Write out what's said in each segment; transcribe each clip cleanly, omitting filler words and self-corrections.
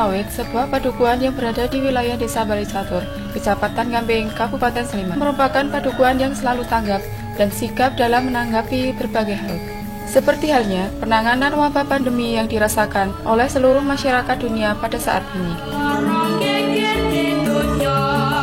Sawit, sebuah padukuhan yang berada di wilayah Desa Balicatur, Kecamatan Ngambing, Kabupaten Sleman, merupakan padukuhan yang selalu tanggap dan sigap dalam menanggapi berbagai hal. Seperti halnya penanganan wabah pandemi yang dirasakan oleh seluruh masyarakat dunia pada saat ini.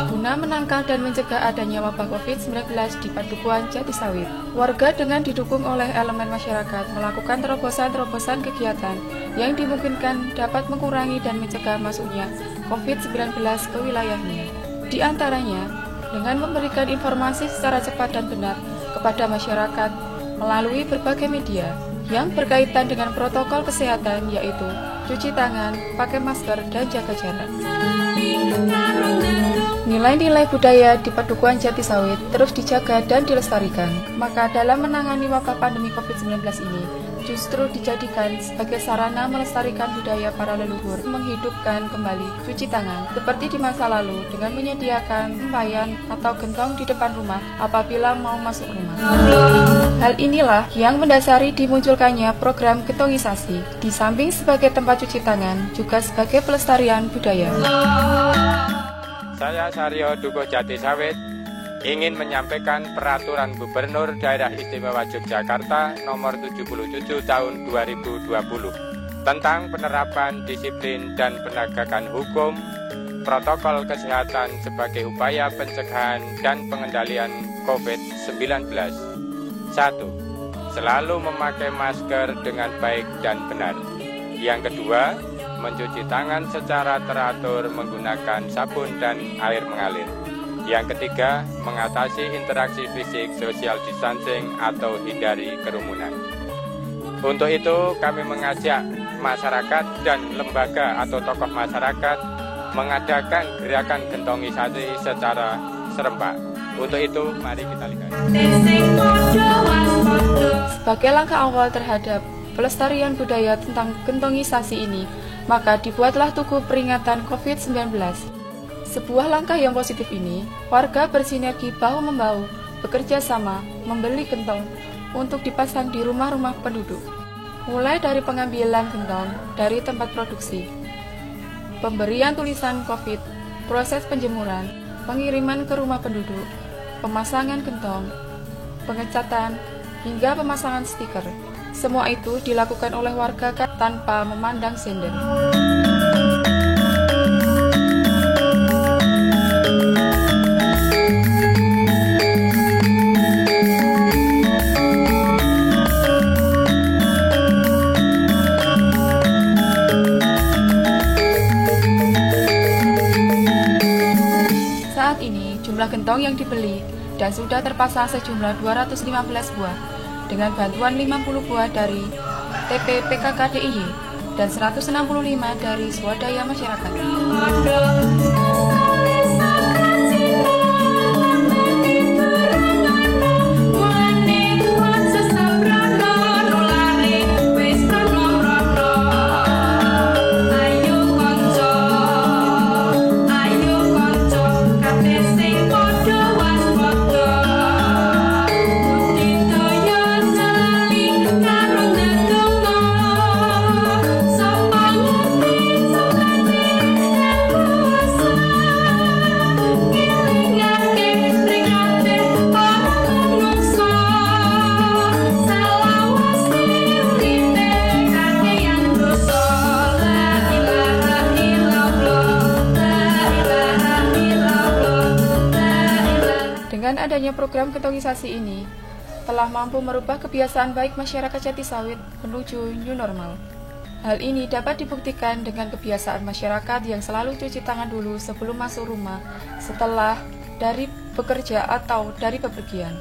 Guna menangkal dan mencegah adanya wabah COVID-19 di Padukuhan Jatisawit, warga dengan didukung oleh elemen masyarakat melakukan terobosan-terobosan kegiatan yang dimungkinkan dapat mengurangi dan mencegah masuknya COVID-19 ke wilayahnya. Di antaranya, dengan memberikan informasi secara cepat dan benar kepada masyarakat melalui berbagai media yang berkaitan dengan protokol kesehatan, yaitu cuci tangan, pakai masker, dan jaga jarak. Nilai-nilai budaya di Padukuhan Jatisawit terus dijaga dan dilestarikan. Maka dalam menangani wabah pandemi COVID-19 ini, justru dijadikan sebagai sarana melestarikan budaya para leluhur, menghidupkan kembali cuci tangan, seperti di masa lalu dengan menyediakan tempayan atau gentong di depan rumah apabila mau masuk rumah. Hal inilah yang mendasari dimunculkannya program gentongisasi, di samping sebagai tempat cuci tangan, juga sebagai pelestarian budaya. Saya Saryo Dukuh Jatisawit ingin menyampaikan Peraturan Gubernur Daerah Istimewa Yogyakarta Nomor 77 Tahun 2020 tentang penerapan disiplin dan penegakan hukum protokol kesehatan sebagai upaya pencegahan dan pengendalian COVID-19. 1. Selalu memakai masker dengan baik dan benar. Yang kedua, mencuci tangan secara teratur menggunakan sabun dan air mengalir. Yang ketiga, mengatasi interaksi fisik social distancing atau hindari kerumunan. Untuk itu, kami mengajak masyarakat dan lembaga atau tokoh masyarakat mengadakan gerakan gentongisasi secara serempak. Untuk itu, mari kita lihat. Sebagai langkah awal terhadap pelestarian budaya tentang gentongisasi ini, maka dibuatlah tugu peringatan COVID-19. Sebuah langkah yang positif ini, warga bersinergi bahu-membahu, bekerja sama, membeli gentong untuk dipasang di rumah-rumah penduduk. Mulai dari pengambilan gentong dari tempat produksi, pemberian tulisan COVID, proses penjemuran, pengiriman ke rumah penduduk, pemasangan gentong, pengecatan, hingga pemasangan stiker. Semua itu dilakukan oleh warga tanpa memandang gender. Saat ini, jumlah gentong yang dibeli dan sudah terpasang sejumlah 215 buah, dengan bantuan 50 buah dari TP PKK DIY dan 165 dari swadaya masyarakat. Dengan adanya program gentongisasi ini, telah mampu merubah kebiasaan baik masyarakat Jatisawit menuju new normal. Hal ini dapat dibuktikan dengan kebiasaan masyarakat yang selalu cuci tangan dulu sebelum masuk rumah, setelah dari bekerja atau dari bepergian.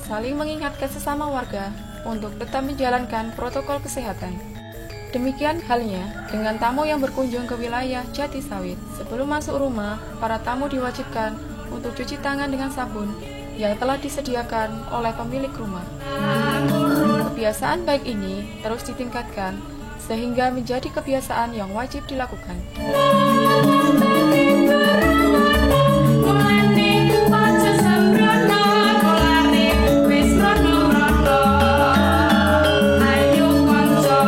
Saling mengingatkan sesama warga untuk tetap menjalankan protokol kesehatan. Demikian halnya dengan tamu yang berkunjung ke wilayah Jatisawit. Sebelum masuk rumah, para tamu diwajibkan untuk cuci tangan dengan sabun yang telah disediakan oleh pemilik rumah. Kebiasaan baik ini terus ditingkatkan sehingga menjadi kebiasaan yang wajib dilakukan. Ayo konco,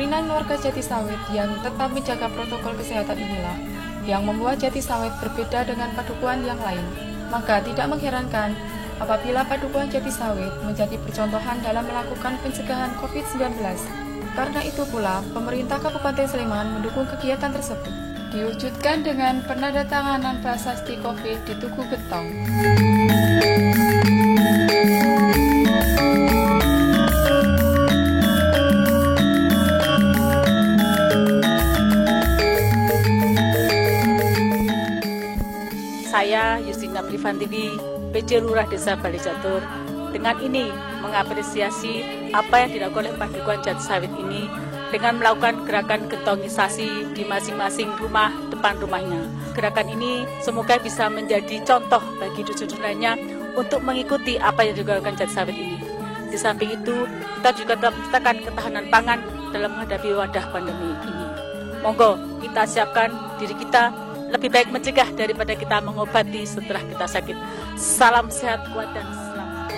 Kedisiplinan warga Jatisawit yang tetap menjaga protokol kesehatan inilah yang membuat Jatisawit berbeda dengan Padukuhan yang lain. Maka tidak mengherankan apabila Padukuhan Jatisawit menjadi percontohan dalam melakukan pencegahan COVID-19. Karena itu pula, pemerintah Kabupaten Sleman mendukung kegiatan tersebut. Diwujudkan dengan penandatanganan prasasti COVID di Tugu Gentong. Saya Yustina Privantiwi, PJ Lurah Desa Balicatur, dengan ini mengapresiasi apa yang dilakukan oleh Padukuhan Jatisawit ini dengan melakukan gerakan gentongisasi di masing-masing rumah depan rumahnya. Gerakan ini semoga bisa menjadi contoh bagi dusun lainnya untuk mengikuti apa yang dilakukan Jatisawit ini. Di samping itu, kita juga telah menciptakan ketahanan pangan dalam menghadapi wadah pandemi ini. Monggo kita siapkan diri kita, lebih baik mencegah daripada kita mengobati setelah kita sakit. Salam sehat, kuat, dan selamat.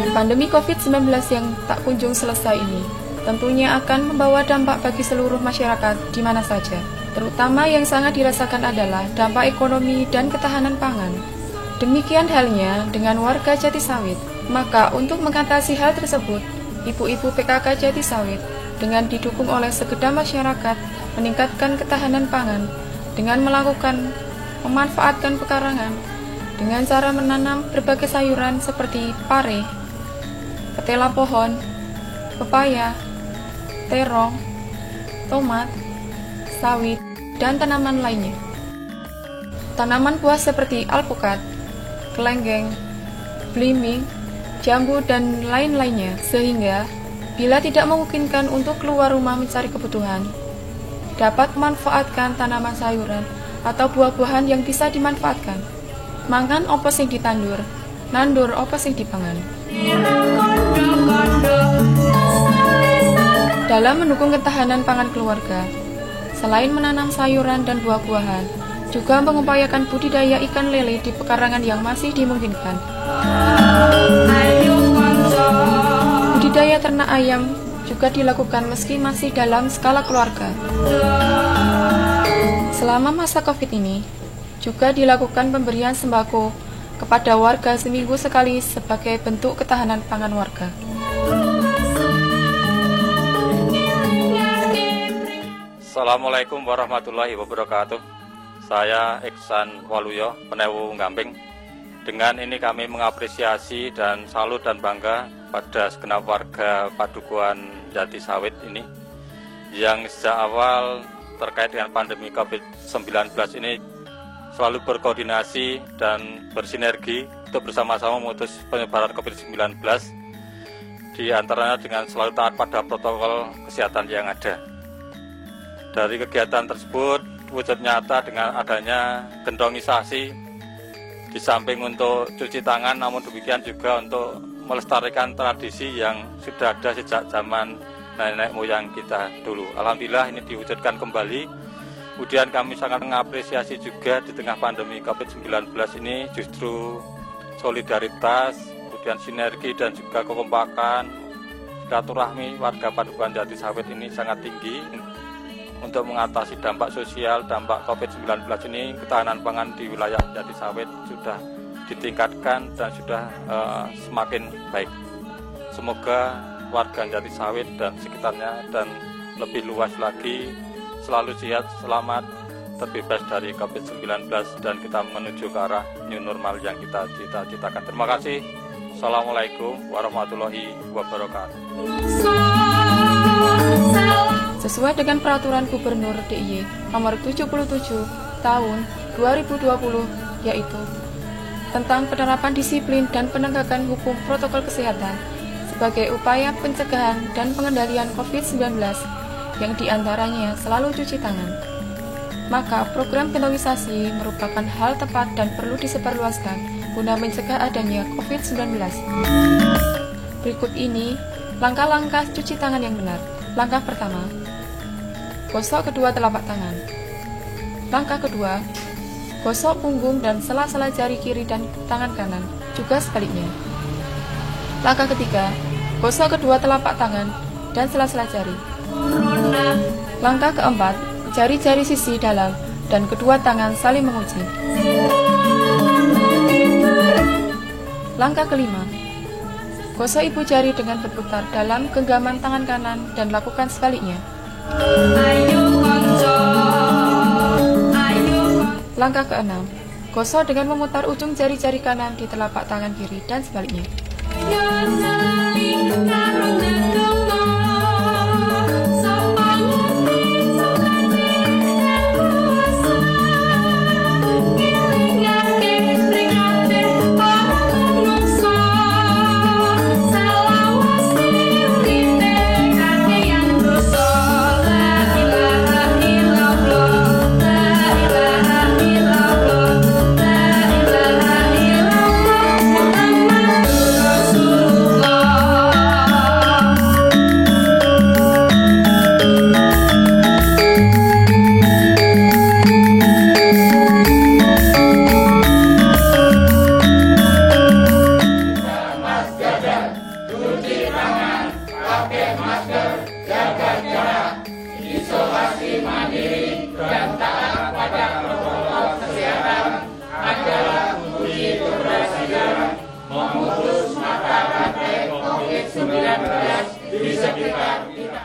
Pandemi COVID-19 yang tak kunjung selesai ini tentunya akan membawa dampak bagi seluruh masyarakat di mana saja. Terutama yang sangat dirasakan adalah dampak ekonomi dan ketahanan pangan. Demikian halnya dengan warga Jatisawit. Maka untuk mengatasi hal tersebut, ibu-ibu PKK Jatisawit dengan didukung oleh segenap masyarakat meningkatkan ketahanan pangan dengan memanfaatkan pekarangan dengan cara menanam berbagai sayuran seperti pare, ketela pohon, pepaya, terong, tomat, sawit, dan tanaman lainnya. Tanaman buah seperti alpukat, kelenggeng, belimbing, jambu, dan lain-lainnya, sehingga bila tidak memungkinkan untuk keluar rumah mencari kebutuhan, dapat memanfaatkan tanaman sayuran atau buah-buahan yang bisa dimanfaatkan. Mangan opo sing ditandur, nandur opo sing dipangan. Dalam mendukung ketahanan pangan keluarga, selain menanam sayuran dan buah-buahan, juga mengupayakan budidaya ikan lele di pekarangan yang masih dimungkinkan. Budidaya ternak ayam juga dilakukan meski masih dalam skala keluarga. Selama masa COVID ini, juga dilakukan pemberian sembako kepada warga seminggu sekali sebagai bentuk ketahanan pangan warga. Assalamualaikum warahmatullahi wabarakatuh. Saya Iksan Waluyo, Penewu Gamping. Dengan ini kami mengapresiasi dan salut dan bangga pada segenap warga Padukuhan Jatisawit ini yang sejak awal terkait dengan pandemi COVID-19 ini selalu berkoordinasi dan bersinergi untuk bersama-sama memutus penyebaran COVID-19, di antaranya dengan selalu taat pada protokol kesehatan yang ada. Dari kegiatan tersebut wujud nyata dengan adanya gentongisasi, di samping untuk cuci tangan, namun demikian juga untuk melestarikan tradisi yang sudah ada sejak zaman nenek moyang kita dulu. Alhamdulillah ini diwujudkan kembali. Kemudian kami sangat mengapresiasi juga di tengah pandemi COVID-19 ini justru solidaritas, kemudian sinergi dan juga kekompakan, silaturahmi warga Padukuhan Jatisawit ini sangat tinggi. Untuk mengatasi dampak sosial, dampak COVID-19 ini, ketahanan pangan di wilayah Jatisawit sudah ditingkatkan dan sudah semakin baik. Semoga warga Jatisawit dan sekitarnya dan lebih luas lagi selalu sehat, selamat, terbebas dari COVID-19 dan kita menuju ke arah new normal yang kita cita-citakan. Terima kasih. Assalamualaikum warahmatullahi wabarakatuh. Sesuai dengan Peraturan Gubernur DIY Nomor 77 Tahun 2020, yaitu tentang penerapan disiplin dan penegakan hukum protokol kesehatan sebagai upaya pencegahan dan pengendalian COVID-19 yang diantaranya selalu cuci tangan. Maka program gentongisasi merupakan hal tepat dan perlu disebarluaskan guna mencegah adanya COVID-19. Berikut ini langkah-langkah cuci tangan yang benar. Langkah pertama, gosok kedua telapak tangan. Langkah kedua, gosok punggung dan sela-sela jari kiri dan tangan kanan, juga sebaliknya. Langkah ketiga, Gosok kedua telapak tangan dan sela-sela jari. Langkah keempat, jari-jari sisi dalam dan kedua tangan saling menguji. Langkah kelima, gosok ibu jari dengan berputar dalam genggaman tangan kanan dan lakukan sebaliknya. Langkah keenam, gosok dengan memutar ujung jari-jari kanan di telapak tangan kiri dan sebaliknya. Memutus mata rantai COVID-19 di sekitar kita.